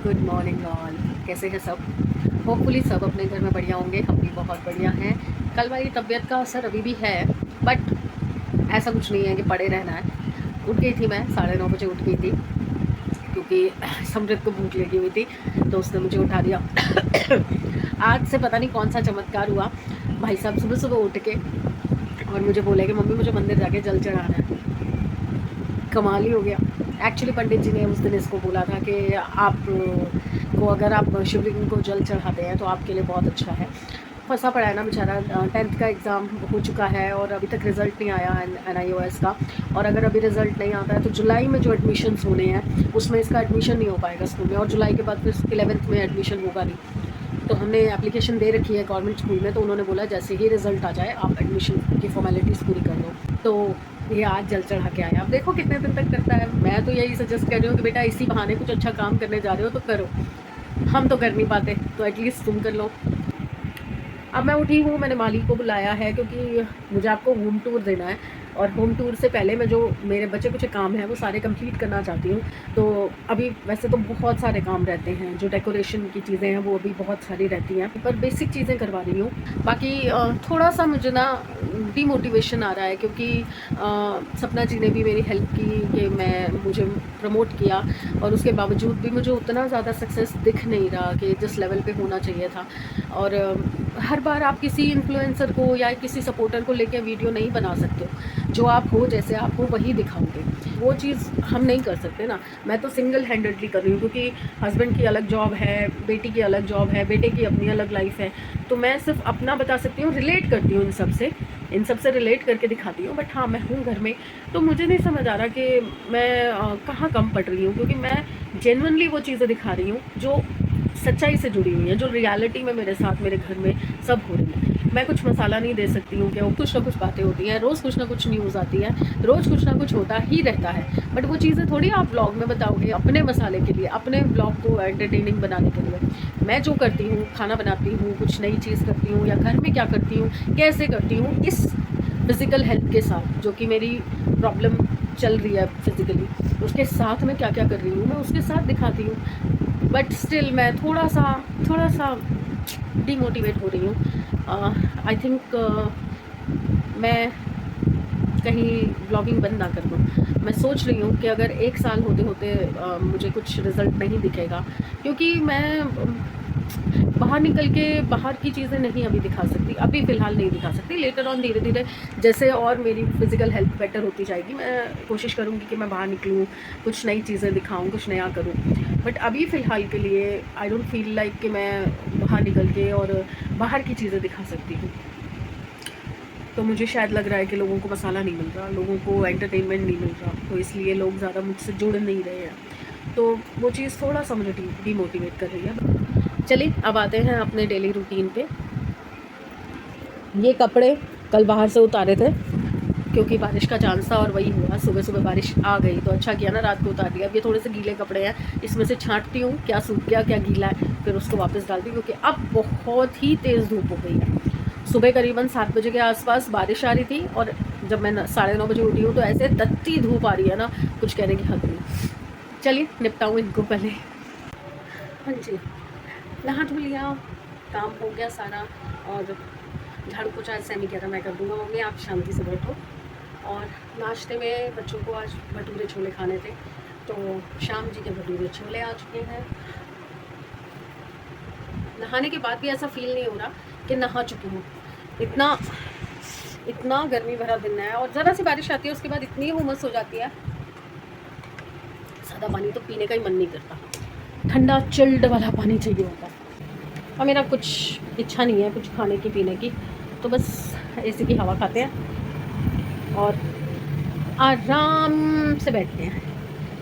Good morning all. कैसे हैं सब? होपफुली सब अपने घर में बढ़िया होंगे। हम भी बहुत बढ़िया हैं। कल वाली तबीयत का असर अभी भी है, बट ऐसा कुछ नहीं है कि पड़े रहना है। उठ गई थी, मैं 9:30 बजे उठ गई थी क्योंकि समृद्ध को भूख लगी हुई थी, तो उसने मुझे उठा दिया। आज से पता नहीं कौन सा चमत्कार हुआ, भाई साहब सुबह सुबह उठ के और मुझे बोले कि मम्मी मुझे मंदिर जाके जल चढ़ाना है। कमाल ही हो गया। एक्चुअली पंडित जी ने उस दिन इसको बोला था कि आप को अगर आप शिवलिंग को जल चढ़ाते हैं तो आपके लिए बहुत अच्छा है। फंसा पड़ा है ना बेचारा। 10th का एग्ज़ाम हो चुका है और अभी तक रिज़ल्ट नहीं आया NIOS का। और अगर अभी रिज़ल्ट नहीं आता है तो जुलाई में जो एडमिशन्स होने हैं उसमें इसका एडमिशन नहीं हो पाएगा स्कूल में, और जुलाई के बाद फिर 11th में एडमिशन होगा नहीं। तो हमने एप्लीकेशन दे रखी है गवर्नमेंट स्कूल में, तो उन्होंने बोला जैसे ही रिज़ल्ट आ जाए आप एडमिशन की फॉर्मेलिटीज़ पूरी कर दो। तो ये आज जल चढ़ा के आया। अब देखो कितने दिन तक करता है। मैं तो यही सजेस्ट कर रही हूँ कि बेटा इसी बहाने कुछ अच्छा काम करने जा रहे हो तो करो। हम तो कर नहीं पाते, तो एटलीस्ट तुम कर लो। अब मैं उठी हूँ, मैंने मालिक को बुलाया है क्योंकि मुझे आपको होम टूर देना है, और होम टूर से पहले मैं जो मेरे बचे कुछ काम हैं वो सारे कंप्लीट करना चाहती हूँ। तो अभी वैसे तो बहुत सारे काम रहते हैं, जो डेकोरेशन की चीज़ें हैं वो अभी बहुत सारी रहती हैं, पर बेसिक चीज़ें करवा रही हूँ। बाकी थोड़ा सा मुझे ना डीमोटिवेशन आ रहा है क्योंकि सपना जी ने भी मेरी हेल्प की कि मुझे प्रमोट किया, और उसके बावजूद भी मुझे उतना ज़्यादा सक्सेस दिख नहीं रहा कि जिस लेवल पे होना चाहिए था। और हर बार आप किसी इन्फ्लुएंसर को या किसी सपोर्टर को लेके वीडियो नहीं बना सकते हो। जो आप हो, जैसे आप हो वही दिखाओगे, वो चीज़ हम नहीं कर सकते ना। मैं तो सिंगल हैंडेडली कर रही हूँ क्योंकि हस्बैंड की अलग जॉब है, बेटी की अलग जॉब है, बेटे की अपनी अलग लाइफ है। तो मैं सिर्फ अपना बता सकती हूँ, रिलेट करती हूँ इन सब से रिलेट करके दिखाती हूँ। बट हाँ, मैं हूँ घर में, तो मुझे नहीं समझ आ रहा कि मैं कहाँ कम पड़ रही हूँ, क्योंकि मैं जेन्युइनली वो चीज़ें दिखा रही हूँ जो सच्चाई से जुड़ी हुई है, जो रियलिटी में मेरे साथ मेरे घर में सब हो रही है। मैं कुछ मसाला नहीं दे सकती हूँ, क्या कुछ ना कुछ बातें होती हैं, रोज़ कुछ ना कुछ न्यूज़ आती है, रोज़ कुछ ना कुछ होता ही रहता है। बट वो चीज़ें थोड़ी आप ब्लॉग में बताओगे अपने मसाले के लिए, अपने ब्लॉग को एंटरटेनिंग बनाने के लिए। मैं जो करती हूँ, खाना बनाती हूँ, कुछ नई चीज़ करती हूँ, या घर में क्या करती हूँ, कैसे करती हूँ, इस फिज़िकल हेल्थ के साथ जो कि मेरी प्रॉब्लम चल रही है फिज़िकली, उसके साथ मैं क्या क्या कर रही हूँ मैं उसके साथ दिखाती हूँ। बट स्टिल मैं थोड़ा सा डीमोटिवेट हो रही हूँ। आई थिंक मैं कहीं ब्लॉगिंग बंद ना कर दूँ। मैं सोच रही हूँ कि अगर 1 साल होते होते मुझे कुछ रिज़ल्ट नहीं दिखेगा, क्योंकि मैं बाहर निकल के बाहर की चीज़ें नहीं अभी दिखा सकती, अभी फ़िलहाल नहीं दिखा सकती। लेटर ऑन धीरे धीरे जैसे और मेरी फ़िज़िकल हेल्थ बेटर होती जाएगी, मैं कोशिश करूँगी कि मैं बाहर निकलूँ, कुछ नई चीज़ें दिखाऊँ, कुछ नया करूँ। बट अभी फ़िलहाल के लिए आई डोंट फील लाइक कि मैं बाहर निकल के और बाहर की चीज़ें दिखा सकती हूँ। तो मुझे शायद लग रहा है कि लोगों को मसाला नहीं मिल रहा, लोगों को एंटरटेनमेंट नहीं मिल रहा, तो इसलिए लोग ज़्यादा मुझसे जुड़ नहीं रहे हैं। तो वो चीज़ थोड़ा सा मुझे डीमोटिवेट कर रही है। चलिए अब आते हैं अपने डेली रूटीन पे। ये कपड़े कल बाहर से उतारे थे क्योंकि बारिश का चांस था, और वही हुआ, सुबह सुबह बारिश आ गई, तो अच्छा किया ना रात को उतार दिया। अब ये थोड़े से गीले कपड़े हैं, इसमें से छांटती हूँ क्या सूख गया क्या गीला है, फिर उसको वापस डालती हूँ, क्योंकि अब बहुत ही तेज़ धूप हो गई है। सुबह करीबन 7 बजे के आसपास बारिश आ रही थी, और जब मैं 9:30 बजे उठी हूँ तो ऐसे तत्ती धूप आ रही है ना, कुछ कहने की हद नहीं। चलिए निपटाऊँ इनको पहले। हाँ जी, नहा धो लिया, काम हो गया सारा, और झाड़ू पोछा ऐसे नहीं किया था, मैं कर दूँगा मम्मी, आप शांति से बैठो। और नाश्ते में बच्चों को आज भटूरे छोले खाने थे, तो शाम जी के भटूरे छोले आ चुके हैं। नहाने के बाद भी ऐसा फील नहीं हो रहा कि नहा चुकी हूँ। इतना गर्मी भरा दिन है, और ज़रा सी बारिश आती है उसके बाद इतनी हुमस हो जाती है, सादा पानी तो पीने का ही मन नहीं करता, ठंडा चिल्ड वाला पानी चाहिए होता है। और मेरा कुछ इच्छा नहीं है कुछ खाने की पीने की, तो बस एसी की हवा खाते हैं और आराम से बैठते हैं।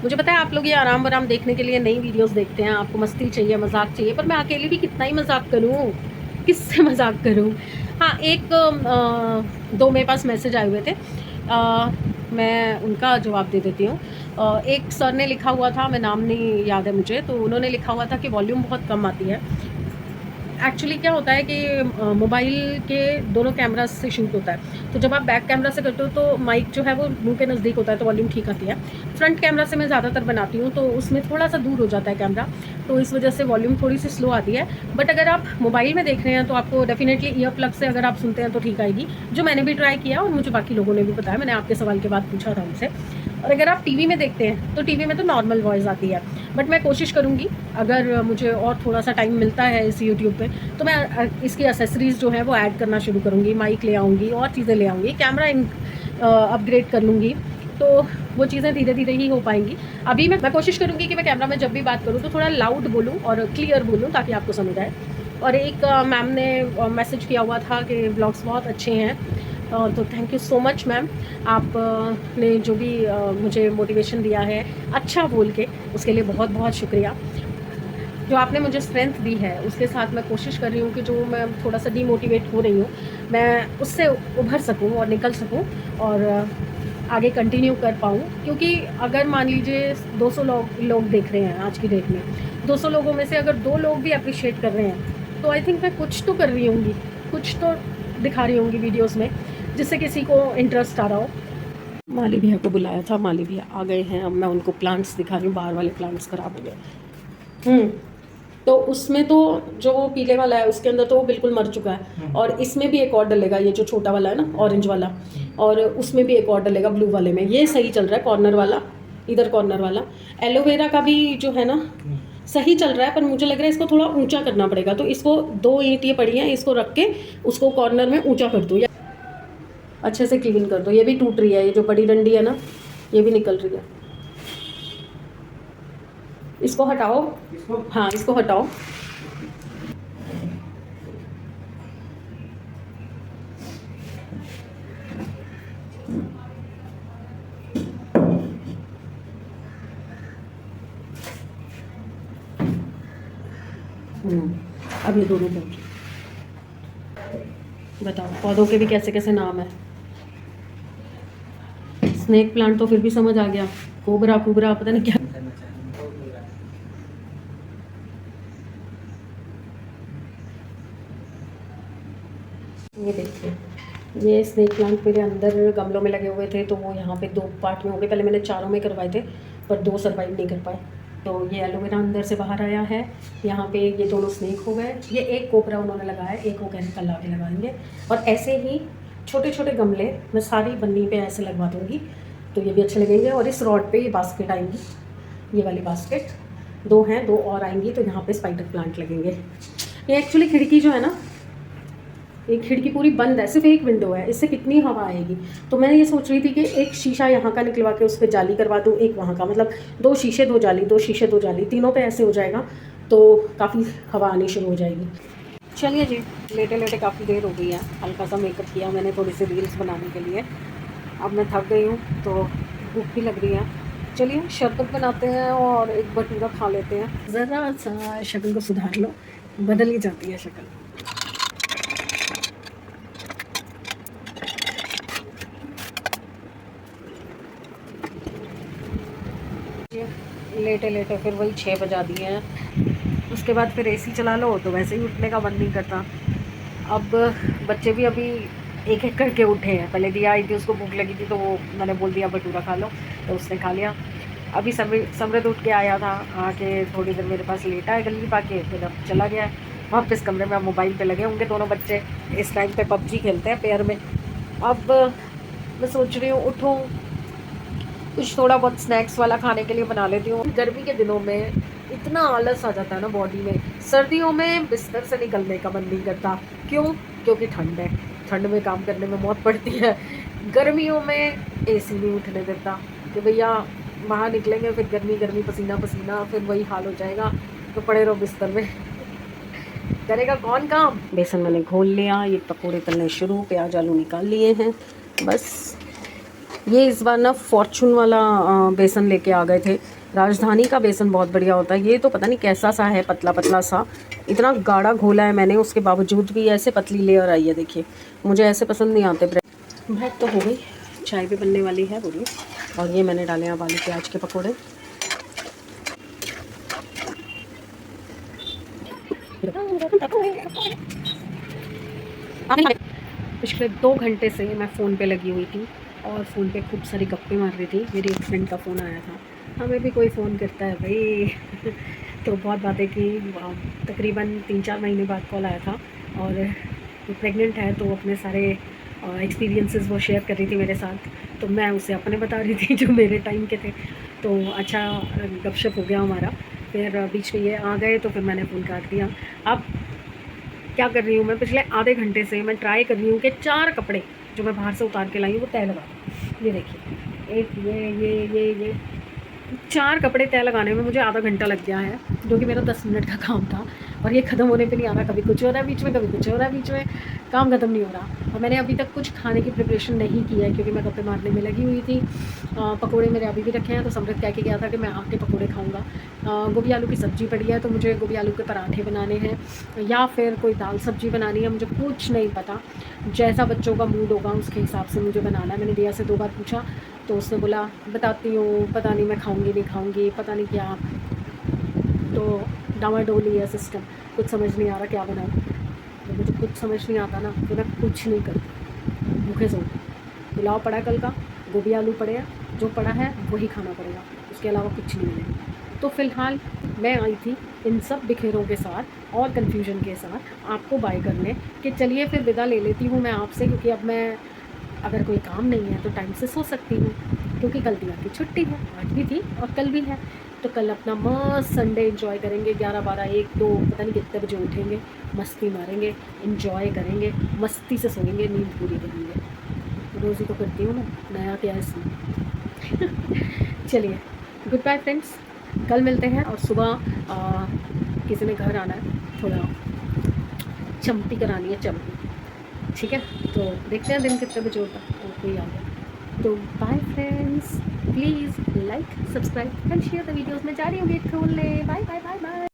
मुझे पता है आप लोग ये आराम आराम देखने के लिए नई वीडियोस देखते हैं, आपको मस्ती चाहिए, मजाक चाहिए, पर मैं अकेली भी कितना ही मजाक करूं, किससे मजाक करूं। हाँ, एक दो मेरे पास मैसेज आए हुए थे, मैं उनका जवाब दे देती हूँ। एक सर ने लिखा हुआ था, मैं नाम नहीं याद है मुझे, तो उन्होंने लिखा हुआ था कि वॉल्यूम बहुत कम आती है। एक्चुअली क्या होता है कि मोबाइल के दोनों कैमरा से शूट होता है, तो जब आप बैक कैमरा से करते हो तो माइक जो है वो मुंह के नज़दीक होता है, तो वॉल्यूम ठीक आती है। फ्रंट कैमरा से मैं ज़्यादातर बनाती हूँ तो उसमें थोड़ा सा दूर हो जाता है कैमरा, तो इस वजह से वॉल्यूम थोड़ी सी स्लो आती है। बट अगर आप मोबाइल में देख रहे हैं तो आपको डेफिनेटली ईयर प्लग से अगर आप सुनते हैं तो ठीक आएगी, जो मैंने भी ट्राई किया और मुझे बाकी लोगों ने भी बताया, मैंने आपके सवाल के बाद पूछा था उनसे। और अगर आप टीवी में देखते हैं तो टीवी में तो नॉर्मल वॉइस आती है, बट मैं कोशिश करूँगी अगर मुझे और थोड़ा सा टाइम मिलता है इस यूट्यूब पे तो मैं इसकी एसेसरीज़ जो है वो ऐड करना शुरू करूँगी, माइक ले आऊँगी और चीज़ें ले आऊँगी, कैमरा अपग्रेड कर लूँगी, तो वो चीज़ें धीरे धीरे ही हो पाएंगी। अभी मैं कोशिश करूँगी कि मैं कैमरा में जब भी बात करूँ तो थोड़ा लाउड बोलूँ और क्लियर बोलूँ ताकि आपको समझ आए। और एक मैम ने मैसेज किया हुआ था कि व्लॉग्स बहुत अच्छे हैं, तो thank you so much ma'am, आप ने जो भी मुझे मोटिवेशन दिया है अच्छा बोल के, उसके लिए बहुत बहुत शुक्रिया। जो आपने मुझे स्ट्रेंथ दी है उसके साथ मैं कोशिश कर रही हूँ कि जो मैं थोड़ा सा डीमोटिवेट हो रही हूँ मैं उससे उभर सकूँ और निकल सकूँ और आगे कंटिन्यू कर पाऊँ। क्योंकि अगर मान लीजिए 200 लोग देख रहे हैं आज की डेट में, 200 लोगों में से अगर 2 लोग भी अप्रिशिएट कर रहे हैं तो आई थिंक मैं कुछ तो कर रही होंगी, कुछ तो दिखा रही होंगी वीडियोज़ में जिससे किसी को इंटरेस्ट आ रहा हो। माली भैया को बुलाया था, माली भैया आ गए हैं, अब मैं उनको प्लांट्स दिखा रही हूँ, बाहर वाले प्लांट्स खराब हो गए। तो उसमें तो जो वो पीले वाला है उसके अंदर तो वो बिल्कुल मर चुका है, और इसमें भी एक और डलेगा, ये जो छोटा वाला है ना ऑरेंज वाला, और उसमें भी एक और डलेगा ब्लू वाले में। ये सही चल रहा है कॉर्नर वाला, इधर कॉर्नर वाला। एलोवेरा का भी जो है ना सही चल रहा है, पर मुझे लग रहा है इसको थोड़ा ऊंचा करना पड़ेगा, तो इसको 2 ईंट ये पड़ी हैं, इसको रख के उसको कॉर्नर में ऊंचा कर दो या अच्छे से क्लीन कर दो। ये भी टूट रही है, ये जो बड़ी डंडी है ना ये भी निकल रही है, इसको हटाओ। हाँ इसको हटाओ। अब ये दोनों पहुँच, बताओ पौधों के भी कैसे कैसे नाम है। स्नेक प्लांट तो फिर भी समझ आ गया, कोबरा कुबरा पता नहीं क्या। ये देखिए, ये स्नेक प्लांट मेरे अंदर गमलों में लगे हुए थे, तो वो यहाँ पे 2 पार्ट में हो गए। पहले मैंने 4 में करवाए थे पर 2 सर्वाइव नहीं कर पाए, तो ये एलोवेरा अंदर से बाहर आया है। यहाँ पे ये दोनों स्नेक हो गए, ये एक कोबरा उन्होंने लगाया, एक वो कहने कल आके लगाएंगे। और ऐसे ही छोटे छोटे गमले मैं सारी बन्नी पे ऐसे लगवा दूँगी, तो ये भी अच्छे लगेंगे। और इस रॉड पे ये बास्केट आएंगी, ये वाली बास्केट 2 हैं, 2 और आएंगी, तो यहाँ पे स्पाइडर प्लांट लगेंगे। ये एक्चुअली खिड़की जो है ना, एक खिड़की पूरी बंद है, सिर्फ एक विंडो है, इससे कितनी हवा आएगी। तो मैं ये सोच रही थी कि एक शीशा यहाँ का निकलवा के उस पर जाली करवा दूँ, एक वहाँ का, मतलब 2 शीशे 2 जाली, 2 शीशे 2 जाली, तीनों पे ऐसे हो जाएगा तो काफ़ी हवा आनी शुरू हो जाएगी। चलिए जी, लेटे लेटे काफ़ी देर हो गई है, हल्का सा मेकअप किया मैंने थोड़ी सी रील्स बनाने के लिए। अब मैं थक गई हूँ तो भूख भी लग रही है, चलिए शरबत बनाते हैं और एक भटूरा खा लेते हैं। ज़रा सा शक्ल को सुधार लो, बदल ही जाती है शक्ल। लेटे लेटे फिर वही 6 बजा दिए हैं, उसके बाद फिर एसी चला लो तो वैसे ही उठने का मन नहीं करता। अब बच्चे भी अभी एक एक करके उठे हैं, पहले दिया आई थी उसको भूख लगी थी तो वो मैंने बोल दिया भटूरा खा लो, तो उसने खा लिया। अभी समृद्ध उठ के आया था, आके थोड़ी देर मेरे पास लेटा है गली पाके, फिर अब चला गया है वापस कमरे में। अब मोबाइल पे लगे होंगे दोनों बच्चे, इस टाइम पे पबजी खेलते हैं पेयर में। अब मैं सोच रही हूँ उठूँ, कुछ थोड़ा बहुत स्नैक्स वाला खाने के लिए बना लेती हूँ। गर्मी के दिनों में इतना आलस आ जाता है ना बॉडी में, सर्दियों में बिस्तर से निकलने का मन नहीं करता। क्यों? क्योंकि ठंड है, ठंड में काम करने में मौत पड़ती है। गर्मियों में एसी नहीं उठने देता कि भैया बाहर निकलेंगे फिर गर्मी गर्मी पसीना पसीना, फिर वही हाल हो जाएगा, तो पड़े रहो बिस्तर में। करेगा कौन काम। बेसन मैंने घोल लिया, ये पकौड़े तलने शुरू, प्याज आलू निकाल लिए हैं बस। ये इस बार ना फॉर्चून वाला बेसन लेके आ गए थे, राजधानी का बेसन बहुत बढ़िया होता है। ये तो पता नहीं कैसा सा है, पतला पतला सा, इतना गाढ़ा घोला है मैंने, उसके बावजूद भी ऐसे पतली लेयर आई है। देखिए मुझे ऐसे पसंद नहीं आते। ब्रेड तो हो गई, चाय भी बनने वाली है पूरी। और ये मैंने डाले अब आलू प्याज के पकौड़े। पिछले 2 घंटे से मैं फ़ोन पे लगी हुई थी और फ़ोन पे खूब सारी गप्पे मार रही थी। मेरी एक फ्रेंड का फ़ोन आया था, हमें भी कोई फ़ोन करता है भाई। तो बहुत बातें की। तकरीबन 3-4 महीने बाद कॉल आया था और वो प्रेग्नेंट है, तो अपने सारे एक्सपीरियंसेस वो शेयर कर रही थी मेरे साथ। तो मैं उसे अपने बता रही थी जो मेरे टाइम के थे। तो अच्छा गपशप हो गया हमारा। फिर बीच में ये आ गए तो फिर मैंने फ़ोन काट दिया। अब क्या कर रही हूँ मैं, पिछले आधे घंटे से मैं ट्राई कर रही हूँ कि 4 कपड़े जो मैं बाहर से उतार के लाई हूँ वो तय लगा दूँ। ये देखिए, एक ये 4 कपड़े तय लगाने में मुझे आधा घंटा लग गया है, जो कि मेरा 10 मिनट का काम था। और ये ख़त्म होने पे नहीं आ रहा, कभी कुछ हो रहा है बीच में, कभी कुछ हो रहा है बीच में, काम ख़त्म नहीं हो रहा। और मैंने अभी तक कुछ खाने की प्रिपरेशन नहीं की है क्योंकि मैं गप्पे मारने में लगी हुई थी। पकोड़े मेरे अभी भी रखे हैं, तो समृद्ध कह के गया था कि मैं आके पकोड़े खाऊँगा। गोभी आलू की सब्ज़ी पड़ी है, तो मुझे गोभी आलू के पराठे बनाने हैं या फिर कोई दाल सब्ज़ी बनानी है, मुझे कुछ नहीं पता। जैसा बच्चों का मूड होगा उसके हिसाब से मुझे बनाना है। मैंने दिया से 2 बार पूछा तो उसने बोला बताती हूँ, पता नहीं मैं खाऊंगी नहीं खाऊंगी, पता नहीं क्या। तो डामाडोली है सिस्टम, कुछ समझ नहीं आ रहा क्या बनाऊँ। तो मुझे कुछ समझ नहीं आता ना तो मैं कुछ नहीं करती, भूखे सोऊंगी। पुलाव पड़ा है कल का, गोभी आलू पड़े हैं, जो पड़ा है वही खाना पड़ेगा, उसके अलावा कुछ नहीं मिलेगा। तो फ़िलहाल मैं आई थी इन सब बिखेरों के साथ और कन्फ्यूजन के साथ आपको बाय करने कि चलिए फिर विदा ले लेती हूँ मैं आपसे, क्योंकि अब मैं अगर कोई काम नहीं है तो टाइम से सो सकती हूँ, क्योंकि कल दिया की छुट्टी है, आज भी थी और कल भी है। तो कल अपना मस्त संडे एंजॉय करेंगे, 11, 12, 1, 2 पता नहीं कितने बजे उठेंगे, मस्ती मारेंगे, एंजॉय करेंगे, मस्ती से सोएंगे, नींद पूरी करेंगे। रोज़ ही तो करती हूँ ना, नया क्या है इसमें। चलिए, गुड बाय फ्रेंड्स, कल मिलते हैं। और सुबह किसी ने घर आना है, थोड़ा चंपी करानी है, चंपी, ठीक है। तो देखते हैं दिन कितने बजे होता है और कोई आ गया। तो bye friends, please like, subscribe and share the videos. मैं जा रही हूँ गेट खोलने। Bye bye bye bye.